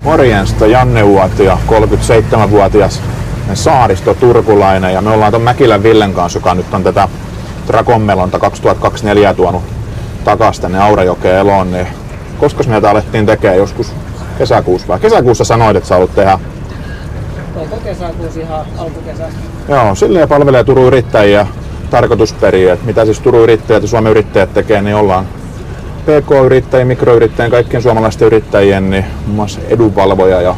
Morjensta, Janne Uotila, 37-vuotias saaristo turkulainen, ja me ollaan ton Mäkilän Villen kanssa, joka nyt on tätä Dragonmelonta 2024 tuonut takas tänne Aurajokeen eloon, niin koska meiltä alettiin tekemään joskus kesäkuussa vai? Kesäkuussa sanoit, että sä haluat tehdä. Oliko kesäkuussa ihan alkukesästä? Joo, silleen palvelee Turun yrittäjiä tarkoitusperiä, että mitä siis Turun yrittäjät ja Suomen yrittäjät tekee, niin ollaan PK-yrittäjien, mikroyrittäjien, kaikkien suomalaisten yrittäjien, niin muun muassa edunvalvoja ja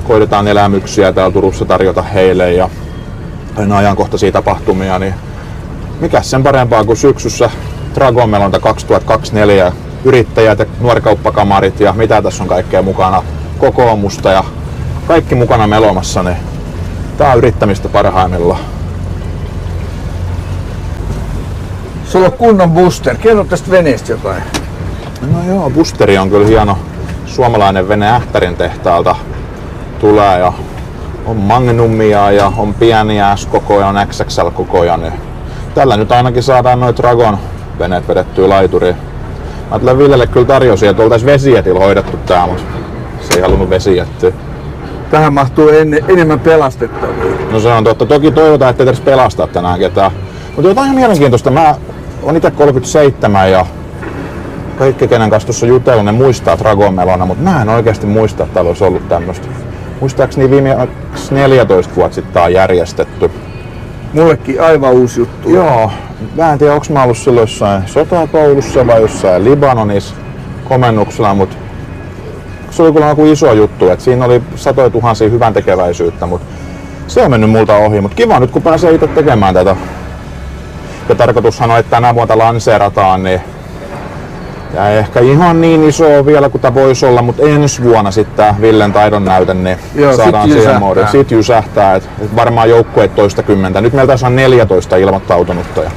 koitetaan elämyksiä täällä Turussa tarjota heille ja aina ajankohtaisia tapahtumia, niin mikäs sen parempaa kuin syksyssä Dragonmelonta 2024, yrittäjät ja nuorikauppakamarit ja mitä tässä on kaikkea mukana, kokoomusta ja kaikki mukana melomassa, niin tää on yrittämistä parhaimmillaan. Sulla on kunnon booster. Kerro tästä veneestä jotain. No joo, boosteri on kyllä hieno suomalainen vene Ähtärin tehtaalta tulee ja on Magnumia ja on pieniä S-kokoja, on XXL-kokoja, niin tällä nyt ainakin saadaan noin Dragon veneet vedettyä laituriin. Mä ajattelin Villelle kyllä tarjosin, että oltais vesijetillä hoidettu tää, mutta se ei halunnut vesijettiä. Tähän mahtuu enemmän pelastettavia. No se on totta. Toki toivotaan, ettei edes pelastaa tänään ketään. Mutta jotain ihan mielenkiintoista. Mä oon itse 37 ja kaikki kenen kanssa tuossa jutellut, ne muistaa Dragonmelona, mutta mä en oikeasti muista, että täällä olisi ollut tämmöstä. Muistaakseni viimeksi 14 vuotta sitten tää on järjestetty. Mullekin aivan uusi juttu. Joo, mä en tiedä onko mä ollut silloin jossain sotakoulussa vai jossain Libanonissa komennuksella, mutta se oli kyllä joku iso juttu, että siinä oli satoja tuhansia hyvän tekeväisyyttä, mutta se on mennyt multa ohi, mutta kiva nyt kun pääsee itse tekemään tätä. Ja tarkoitushan on, että tänä vuonna lanseerataan, niin ja ehkä ihan niin iso vielä kuin tämä voisi olla, mutta ensi vuonna sitten tämä Villen taidon näyte, niin joo, saadaan siihen moodiin. Sitten jysähtää, että varmaan joukkueet toistakymmentä. Nyt meillä tässä on 14 ilmoittautunutta. Ja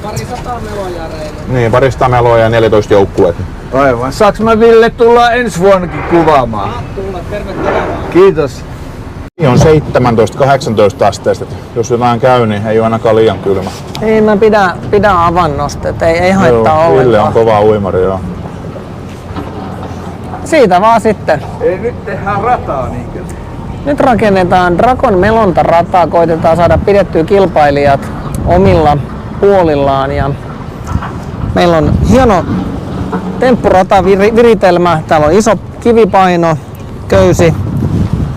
Parisataa meloja reilu. niin, parista meloa ja 14 joukkueet. Aivan. Saaks mä Ville tulla ensi vuonnakin kuvaamaan? Saat tulla, tervetuloa. Kiitos. On 17-18 asteista, jos jotain käy, niin ei ole ainakaan liian kylmä. Ei mä pidä avannosta, et ei haittaa ollenkaan. Ville on kova uimari, joo. Siitä vaan sitten. Ei nyt tehdään rataa niinkö? Nyt rakennetaan Dragonmelonta rataa, koitetaan saada pidettyä kilpailijat omilla puolillaan ja meillä on hieno temppurata viritelmä, täällä on iso kivipaino, köysi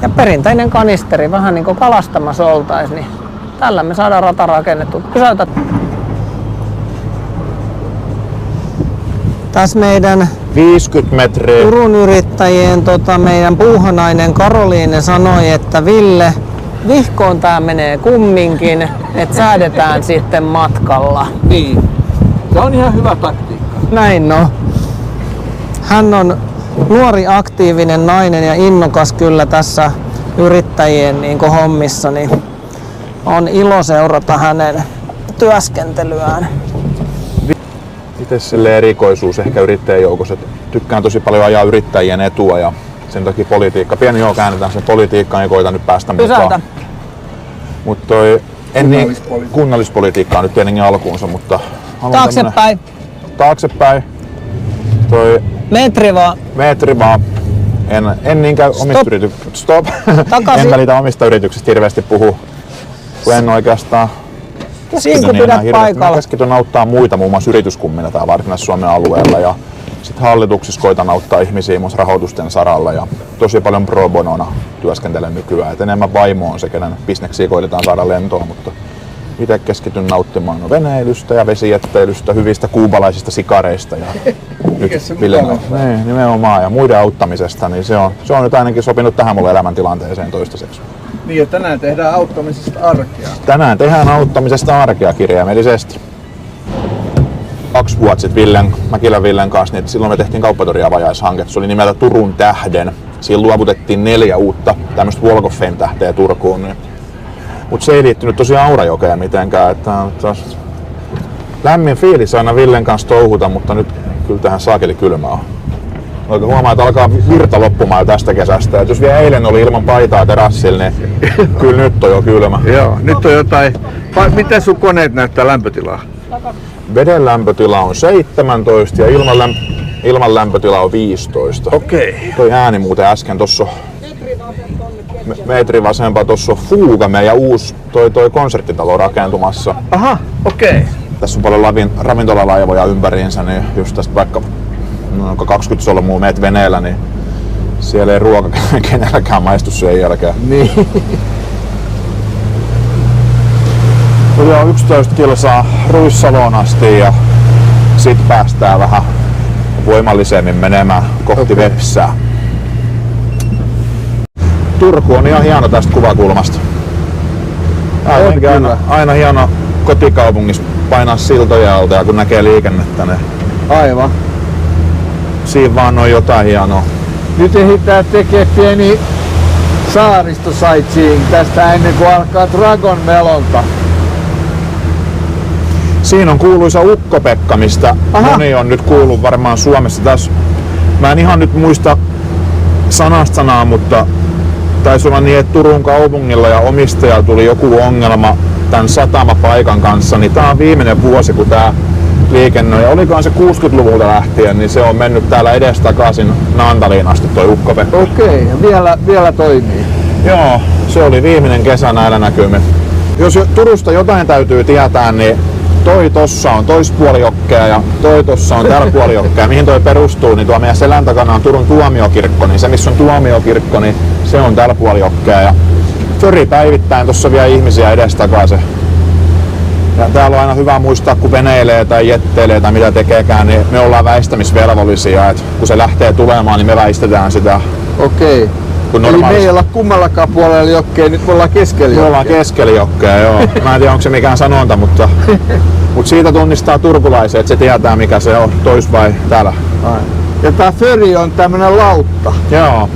ja perinteinen kanisteri, vähän niin kuin kalastamassa oltais, niin tällä me saadaan rata rakennettu. Pysäytä. Tässä meidän 50 metriä. Turun yrittäjien meidän puuhanainen Karoliine sanoi, että Ville, vihkoon tää menee kumminkin, että säädetään sitten matkalla. Niin. Se on ihan hyvä taktiikka. Näin no. Hän on nuori aktiivinen nainen ja innokas kyllä tässä yrittäjien niin hommissa, niin on ilo seurata hänen työskentelyään. Itse sille erikoisuus ehkä yrittäjän joukossa, että tykkään tosi paljon ajaa yrittäjien etua ja sen takia politiikka. Pieni joo, käännetään sen politiikkaan ja koitan nyt päästä mukaan. Mutta toi kunnallispolitiikka on nyt tietenkin alkuunsa, mutta Taaksepäin. Taaksepäin. Toi Metri vaan. metri vaan. En niinkään omista yrityksistä. Stop. En välitä omista yrityksistä hirveästi puhu. Kun en oikeastaan Siinä kun pidät paikalla. Mä keskityn auttaa muita, muun muassa yrityskummina täällä Varsinais-Suomen alueella. Ja sitten hallituksissa koitan auttaa ihmisiä muun muassa rahoitusten saralla. Ja tosi paljon pro bonona työskentelen nykyään. Et enemmän vaimo on se, kenen bisneksiä koitetaan saada lentoon. Mutta itse keskityn nauttimaan veneilystä ja vesijätteilystä, hyvistä kuubalaisista sikareista. Ja nyt niin, nimenomaan. Ja muiden auttamisesta. Niin se on nyt ainakin sopinut tähän mulle elämäntilanteeseen toistaiseksi. Niin ja tänään tehdään auttamisesta arkea. Tänään tehdään auttamisesta arkea kirjaimellisesti. 2 vuotta sitten Mäkilän Villen kanssa, niin silloin me tehtiin kauppatoriavajaishanke. Se oli nimeltä Turun tähden. Siinä luovutettiin 4 uutta tämmöistä Wolgofein tähteä Turkuun. Niin. Mutta se ei liittynyt tosiaan Aurajokeen mitenkään. Että lämmin fiilis aina Villen kanssa touhuta, mutta nyt kyllä tähän saakeli kylmää on. Oikein huomaa, että alkaa virta loppumaan tästä kesästä. Et jos vielä eilen oli ilman paitaa terassilla, niin kyllä nyt on jo kylmä. Joo, nyt on jotain. Miten sun koneet näyttää lämpötilaa? Veden lämpötila on 17 ja ilman lämpötila on 15. Okei. Toi ääni muuten äsken tossa metri vasempaa tuossa on Fuga, meidän uusi toi konserttitalo rakentumassa. Aha, okei. Tässä on paljon ravintolalaivoja ympäriinsä, niin just tästä vaikka 20 solmua meet veneellä, niin siellä ei ruoka kenelläkään maistu sen jälkeen. Niin. Tuli on 11 kilsaa Ruissaloon asti ja sit päästään vähän voimallisemmin menemään kohti Vepsää. Turku on ihan hieno tästä kuvakulmasta. Aina hieno kotikaupungissa painaa siltoja alta ja kun näkee liikennettä, niin Aivan. siinä vaan on jotain hienoa. Nyt ehditään tekee pieni saaristo sightseeing tästä ennen kuin alkaa Dragon melonta. Siinä on kuuluisa Ukko-Pekka, mistä moni on nyt kuullut varmaan Suomessa. Mä en ihan nyt muista sanasta sanaa, mutta taisi olla niin, että Turun kaupungilla ja omistajalla tuli joku ongelma tämän satamapaikan kanssa, niin tää on viimeinen vuosi, kun tää liikennöi. Ja olikohan se 60-luvulta lähtien, niin se on mennyt täällä edestakaisin Naantaliin asti toi Ukko-Pekka. Okei, ja vielä toimii. Joo, se oli viimeinen kesä näillä näkymin. Jos Turusta jotain täytyy tietää, niin toi tossa on toispuolijokkea ja toi tossa on täällä puolijokkea. Mihin toi perustuu, niin tuo meidän selän takana on Turun tuomiokirkko, niin se missä on tuomiokirkko, niin se on täällä puolijokkea. Ja föri päivittäin tossa vie ihmisiä edestakaisin. Ja täällä on aina hyvä muistaa, kun veneilee tai jetteilee tai mitä tekeekään, niin me ollaan väistämisvelvollisia. Et kun se lähtee tulemaan, niin me väistetään sitä. Okei. Eli me ei olla kummallakaan puolella jokkea, nyt me ollaan keskellä jokkea. Me ollaan keskellä jokkea, joo. Mä en tiedä, onko se mikään sanonta, mutta siitä tunnistaa turkulaisia, että se tietää mikä se on, tois vai täällä. Ja tää föri on tämmönen lautta. Joo.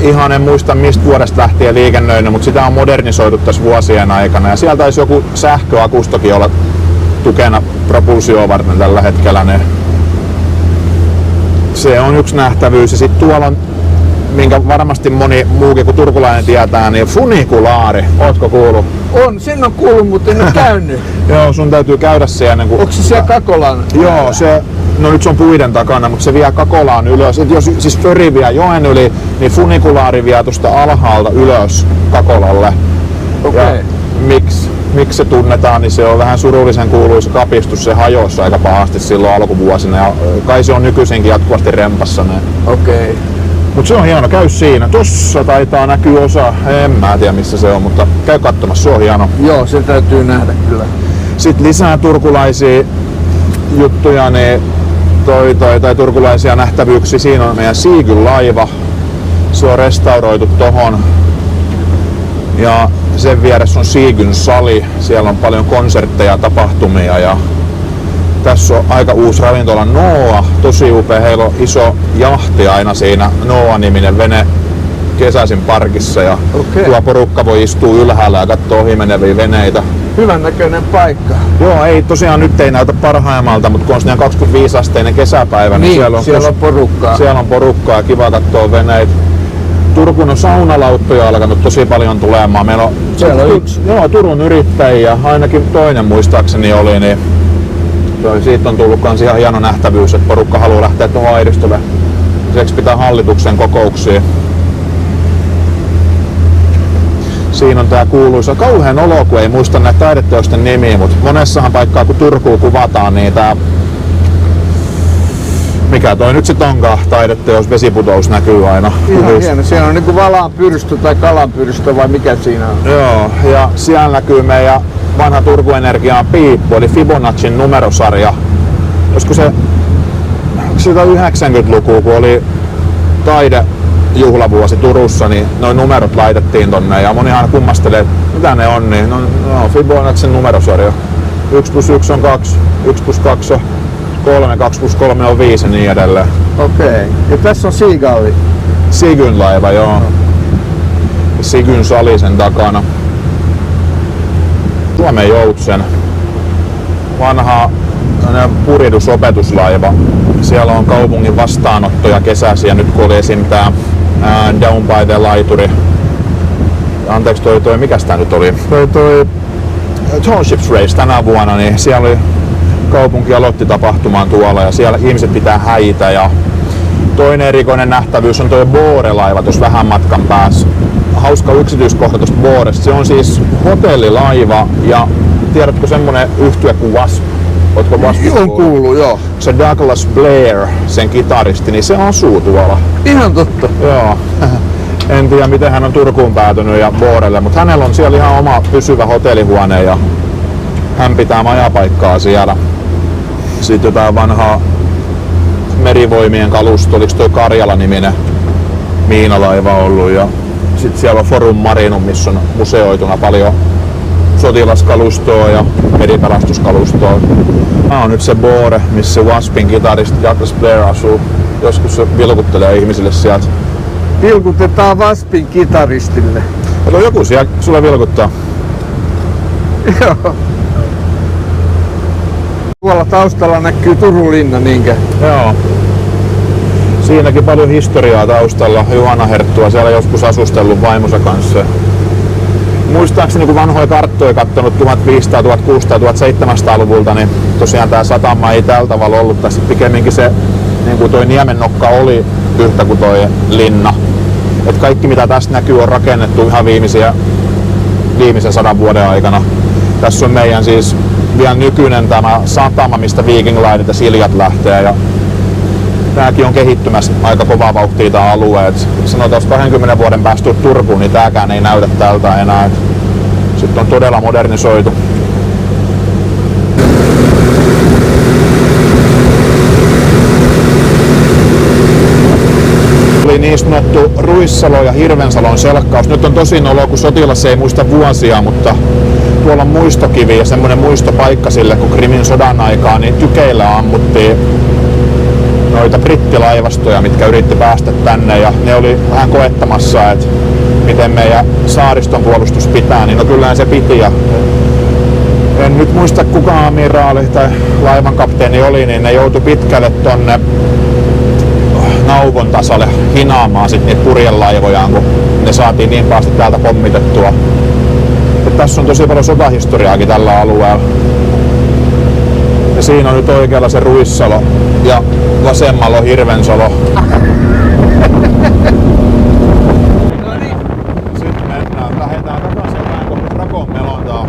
Ihan en muista mistä vuodesta lähtien liikennöinyt, mutta sitä on modernisoitu tässä vuosien aikana. Ja sieltä taisi joku sähköakustokin olla tukena propulsioon varten tällä hetkellä. Niin se on yksi nähtävyys. Ja sitten tuolla on, minkä varmasti moni muukin kuin turkulainen tietää, niin funikulaari. Ootko kuullut? On, sen on kuullut, mutta en ole käynyt. Joo, sun täytyy käydä siellä ennen kuin... Onko se siellä Kakolan? Joo, no nyt se on puiden takana, mutta se vie Kakolaan ylös. Et jos siis föri vie joen yli, niin funikulaari vie tuosta alhaalta ylös Kakolalle. Okei. Miksi se tunnetaan, niin se on vähän surullisen kuuluisa kapistus. Se hajosi aika pahasti silloin alkuvuosina ja kai se on nykyisinkin jatkuvasti rempassa. Okei. Mutta se on hieno, käy siinä. Tossa taitaa näkyy osa, en mä tiedä missä se on, mutta käy katsomassa, se on hieno. Joo, se täytyy nähdä kyllä. Sitten lisää turkulaisia juttuja, niin tai turkulaisia nähtävyyksiä. Siinä on meidän Seagyn laiva. Se on restauroitu tohon. Ja sen vieressä on Seagyn sali. Siellä on paljon konsertteja ja tapahtumia. Ja tässä on aika uusi ravintola Noa. Tosi upea. Heillä on iso jahti aina siinä. Noa-niminen vene kesäisin parkissa. Ja tuo porukka voi istua ylhäällä ja katsoa ohi meneviä veneitä. Hyvän näköinen paikka. Joo, ei tosiaan nyt ei näytä parhaimmalta, mutta kun on 25-asteinen kesäpäivä, niin siellä on porukkaa. Siellä on porukkaa ja kiva katsoa veneitä. Turkuun on saunalauttoja alkanut tosi paljon tulemaan. Meillä on siellä on yksi. Joo, Turun yrittäjiä, ainakin toinen muistaakseni oli, niin siitä on tullut kans ihan hieno nähtävyys, että porukka haluaa lähteä tuohon Airistölle. Siksi pitää hallituksen kokouksia. Siinä on tää kuuluisa kauhean olo, kun ei muista näitä taideteosten nimiä, mutta monessahan paikkaa kun Turkuun kuvataan, niin tää... Mikä toi nyt sit onkaan taideteos, vesiputous näkyy aina. Ihan hieno, siellä on niinku valaanpyrstö tai kalanpyrstö vai mikä siinä on? Joo, ja siellä näkyy meidän vanha Turku Energiaan piippu, eli Fibonacin numerosarja. Olisiko se 90-lukua, kun oli taidejuhlavuosi Turussa, niin noin numerot laitettiin tonne ja monihan kummastelee, että mitä ne on, niin no Fibonacin numerosarja. 1+1 on 2, 1+2 on 3, 2+3 on 5 ja niin edelleen. Okei. Ja tässä on Seagalli. Seagyn laiva, joo. Seagyn sali sen takana. Suomen Joutsen. Vanha purjehdusopetuslaiva. Siellä on kaupungin vastaanottoja kesäisiä. Nyt kun oli esim. Tää Down by the laituri. Anteeksi toi mikäs tää nyt oli? Toi Townships Race tänä vuonna, niin siellä oli kaupunki aloitti tapahtumaan tuolla ja siellä ihmiset pitää häitä ja Toinen erikoinen nähtävyys on tuo Boore-laiva tuossa vähän matkan päässä. Hauska yksityiskohta tuosta Booresta. Se on siis hotellilaiva ja tiedätkö semmonen yhtye kuin Wasp? Ootko Waspista On kuullut, joo. Se Douglas Blair, sen kitaristi, niin se asuu tuolla. Ihan totta. Joo. En tiedä miten hän on Turkuun päätynyt ja Boorelle, mutta hänellä on siellä ihan oma pysyvä hotellihuone ja hän pitää majapaikkaa siellä. Sitten jotain vanhaa merivoimien kalusto, oliko toi Karjala-niminen miinalaiva ollut ja sitten siellä on Forum Marinum, missä on museoituna paljon sotilaskalustoa ja meripelastuskalustoa. Tämä on nyt se Boore, missä Waspin kitaristi Douglas Blair asuu. Joskus se vilkuttelee ihmisille sieltä. Vilkutetaan Waspin kitaristille. Kato, joku siellä sulle vilkuttaa. Joo. Tuolla taustalla näkyy Turun linna, niinkö? Joo. Siinäkin paljon historiaa taustalla. Juhana Herttua siellä joskus asustellut vaimonsa kanssa. Muistaakseni kun vanhoja karttoja katsonut 1500, 1600, 1700-luvulta, niin tosiaan tää satama ei tällä tavalla ollut. Tai pikemminkin se, niin kuin toi Niemennokka oli yhtä kuin toi linna. Et kaikki mitä tässä näkyy on rakennettu ihan viimeisen 100 vuoden aikana. Tässä on meidän siis vielä nykyinen tämä satama, mistä Viking Lineit ja Siljat lähtee. Ja tääkin on kehittymässä aika kovaa vauhtia tää alue. Sanotaan, jos 20 vuoden päästä tulet Turkuun, niin tääkään ei näytä tältä enää. Sitten on todella modernisoitu. Oli niin sanottu Ruissalo ja Hirvensalon selkkaus. Nyt on tosi noloa, kun sotilas ei muista vuosia, mutta tuolla on muistokivi ja semmoinen muistopaikka sille, kun Krimin sodan aikaa, niin tykeillä ammuttiin noita brittilaivastoja, mitkä yritti päästä tänne ja ne oli vähän koettamassa, että miten meidän saariston puolustus pitää, niin no kyllähän se piti. Ja en nyt muista kuka amiraali tai laivan kapteeni oli, niin ne joutui pitkälle tonne Nauvon tasolle hinaamaan sit niitä purjelaivojaan, kun ne saatiin niin pahasti täältä pommitettua. Et tässä on tosi paljon sotahistoriaakin tällä alueella. Ja siinä on nyt oikealla se Ruissalo ja vasemmalla on Hirvensalo. Sitten mennään. Lähdetään takaisin vähän kohti Drakon melontaa.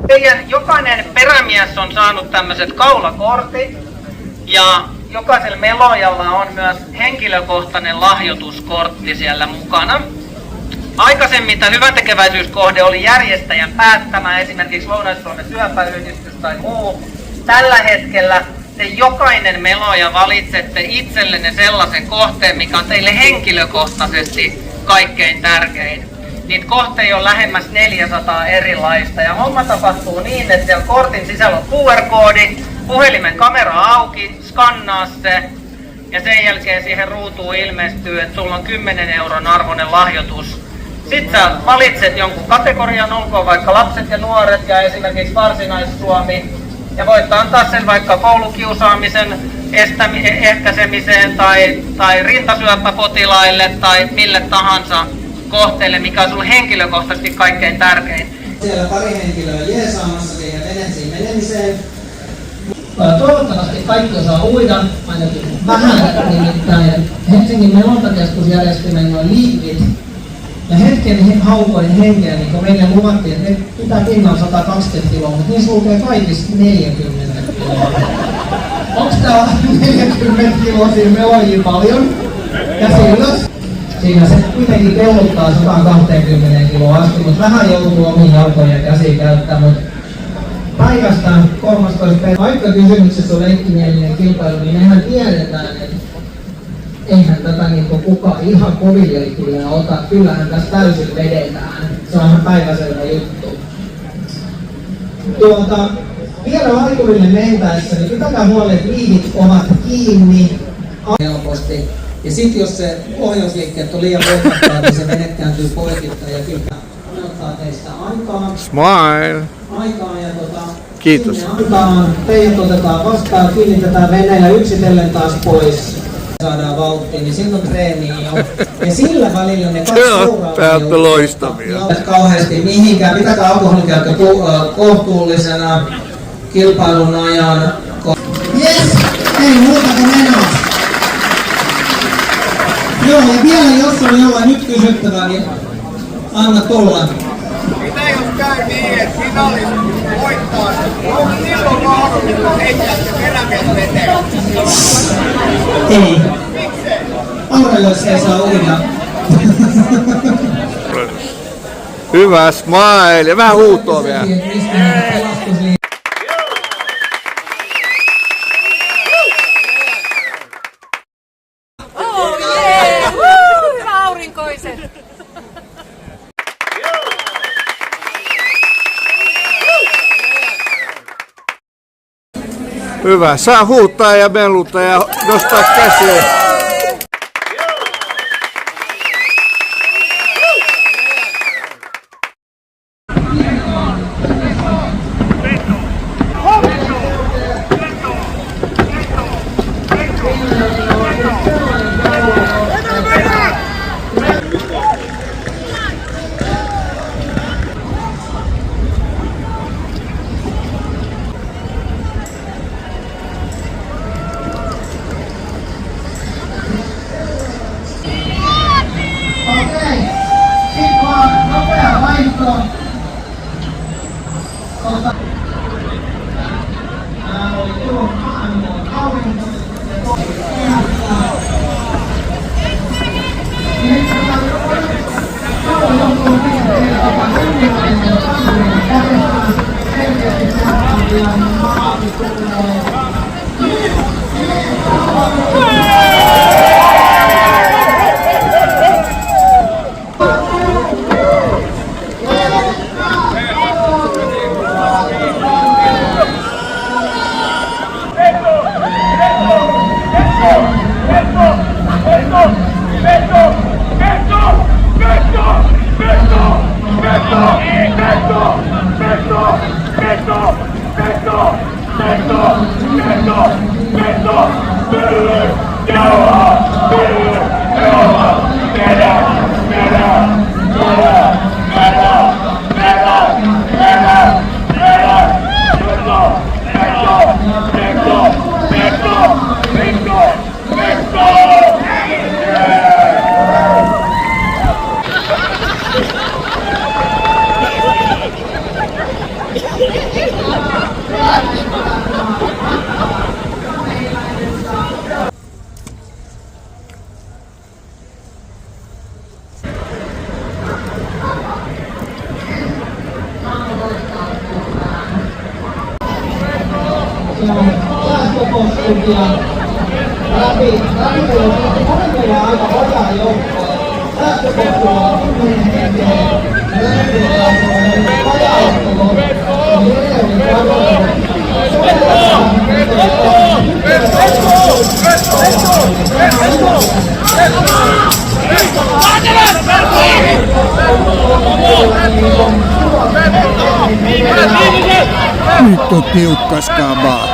Teidän jokainen perämies on saanut tämmöiset kaulakortit ja jokaisella melojalla on myös henkilökohtainen lahjoituskortti siellä mukana. Aikaisemmin tämä hyväntekeväisyyskohde oli järjestäjän päättämä, esimerkiksi Lounais-Suomen syöpäyhdistys tai muu. Tällä hetkellä te jokainen meloja valitsette itsellenne sellaisen kohteen, mikä on teille henkilökohtaisesti kaikkein tärkein. Niitä kohteita on lähemmäs 400 erilaista ja homma tapahtuu niin, että siellä kortin sisällä on QR-koodi, puhelimen kamera auki, skannaa se ja sen jälkeen siihen ruutuun ilmestyy, että sulla on 10 euron arvoinen lahjoitus. Sitten sä valitset jonkun kategorian, olkoon vaikka lapset ja nuoret ja esimerkiksi Varsinais-Suomi ja voit antaa sen vaikka koulukiusaamisen ehkäisemiseen tai rintasyöpäpotilaille tai mille tahansa kohteelle, mikä on sinulle henkilökohtaisesti kaikkein tärkein. Siellä pari henkilöä jeesaamassa siihen veneisiin menemiseen. Toivottavasti kaikki osaa uida, ainakin vähän nimittäin. Helsingin melontakeskus järjesti meillä noin liivit. Ja hetken haukoin henkeä, niin kun meille luvattiin, että ne pitää pinnan 120 kiloa, mutta niissä lukee kaikista 40 kiloa. Onks tää 40 kiloa siinä melojia paljon? Käsi ylös. Siinä se kuitenkin kelluttaa 120 kiloa asti, mutta vähän joutuu omiin jalkoja ja käsiä käyttämään. Mutta paikasta 13. Vaikka kysymyksessä on leikkimielinen kilpailu, niin mehän tiedetään, että eihän tätä niinku kukaan ihan kovin leikkilleen ota. Kyllähän tässä täysin vedetään. Se on ihan päiväselvä juttu. Vielä laiturille mentäessä, niin pitäkää huoli, että liivit ovat kiinni helposti. Ja sitten jos se ohjausliikkeet on liian voimakkaat, niin se vene kääntyy poikittain ja kyllä ottaa teistä aikaa. Smile! Aikaa ja Kiitos. Teidät otetaan vastaan, kiinnitetään vene ja yksitellen taas pois. saadaan vauhtiin, niin silloin treeni on. Ja sillä välillä ne kaksi Täältä loistavia. Kauheasti mihinkään. Pitäkää alkoholikäyttö kohtuullisena kilpailun ajan. Jes, ei muuta kuin menoa. Joo, ja vielä jos on jollain nyt kysyttävää, niin anna tulla. Mitä jos käy niin, että finaalissa voittaa, onko silloin mahdollista heittää se perämies veteen? Ei. Miksei? Aurajoissa ei saa uida. Hyvä smile. Vähän huutoa vielä. Hyvä aurinkoisen! Hyvä. Saa huuttaa ja meluttaa ja nostaa käsiä. Nyt on tiukkas kama.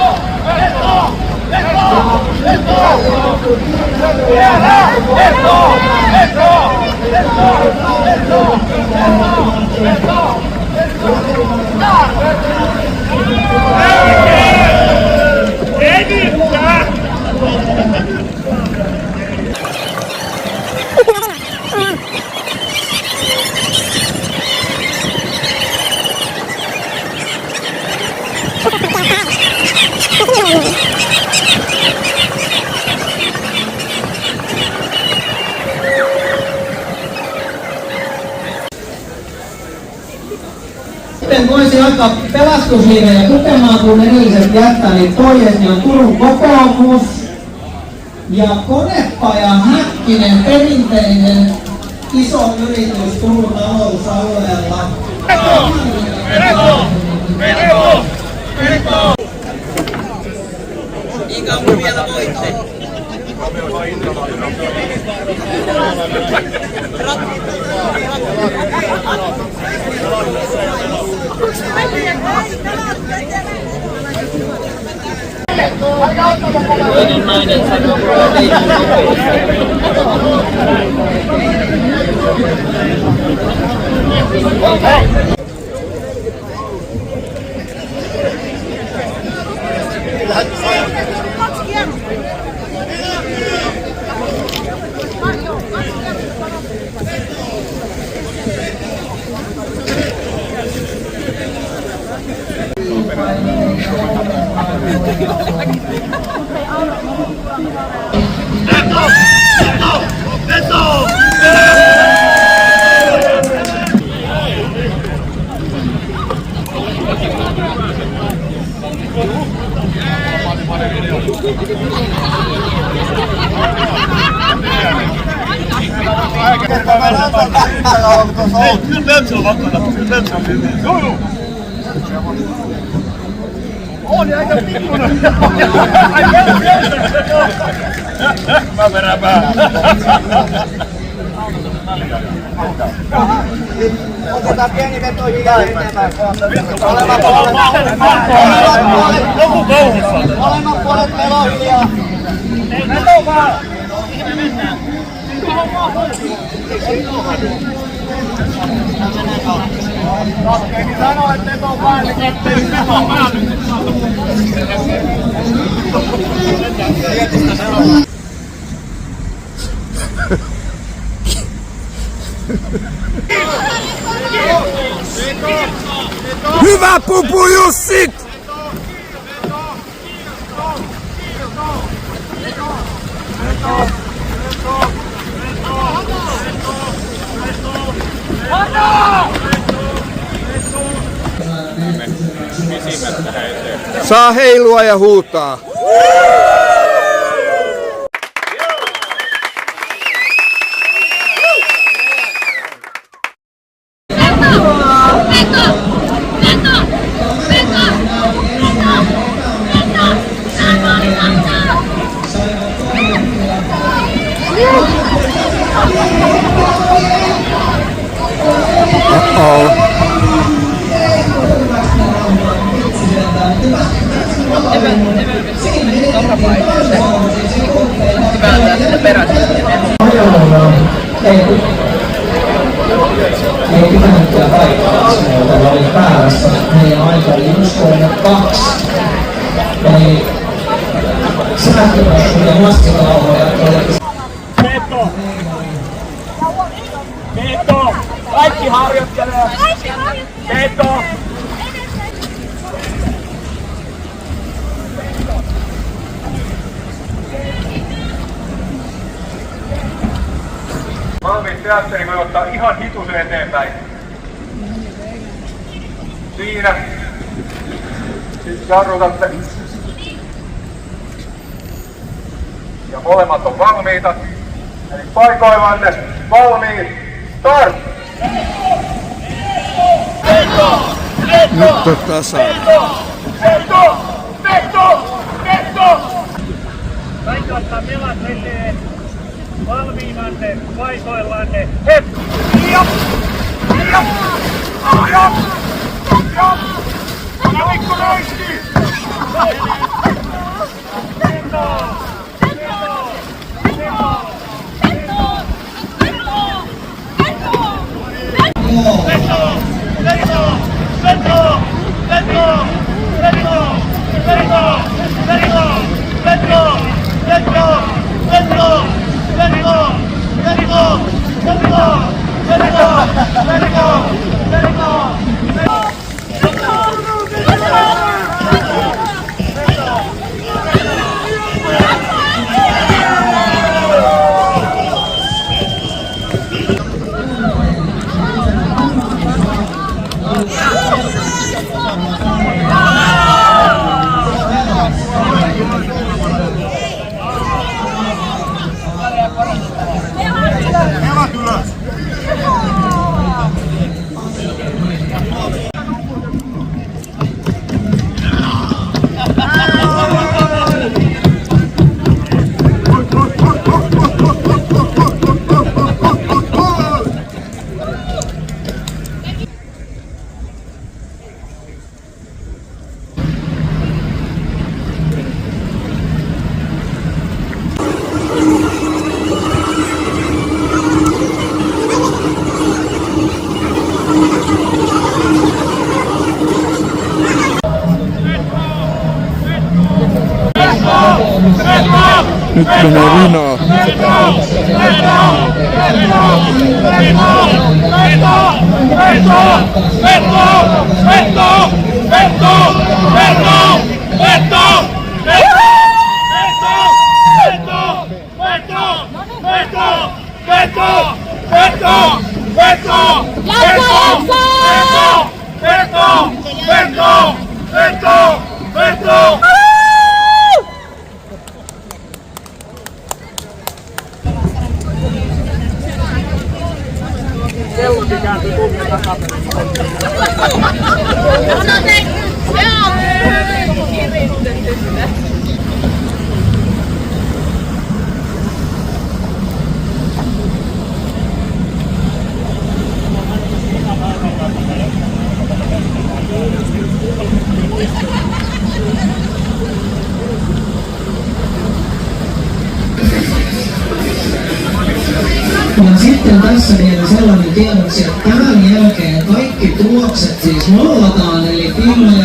Sitten voisi ottaa pelastusliivejä tukemaan, kun edelliset jättää, niin toiseksi on Turun kokoomus ja Konepaja Häkkinen, perinteinen iso yritys Turun talousalueella. Niin kauan vielä voitte. Otetaan pieni veto hiljaa eteenpäin. Molemmat puolet pelaa hiljaa. Veto vaan! Kapteeni sanoo, että veto vaan, niin kapteeni veto vaan. Hyvä pupu Jussi! Saa heilua ja huutaa. Ei pitänyt kyllä paikkaa, jolla oli päässä. Meidän aika oli 1.32. Eli sähköpassu ja maskitauhoja oli... Veto! Kaikki harjoittelee! Veto! Malmin teatteri voi ottaa ihan hitusen eteenpäin. Siinä. Sitten jarrutatte. Ja molemmat on valmiita. Eli paikoillanne. Valmiit. Start! Nyt on tasa. Veto! Kaikki ottaa melat eteen. Valmiinanne, paikoillanne. Hep! Ja Mikko Röyski! Nyt menee vinaa. Ja sitten tässä vielä sellainen tiedoksi, että tämän jälkeen kaikki tulokset siis nollataan, eli Kimmo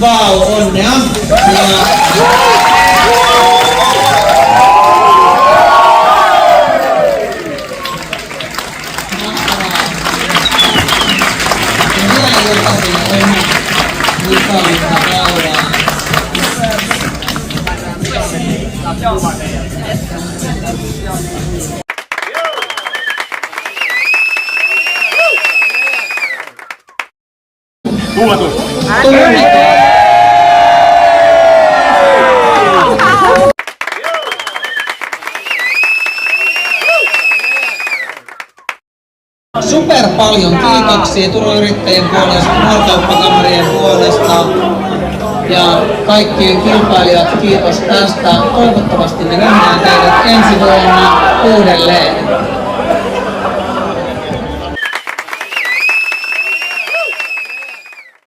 Vau, onnea! Super paljon kiitoksia Turun Yrittäjien puolesta, Maakauppakamarien puolesta ja kaikkien kilpailijat, kiitos tästä. Toivottavasti me nähdään teidät ensi vuonna uudelleen.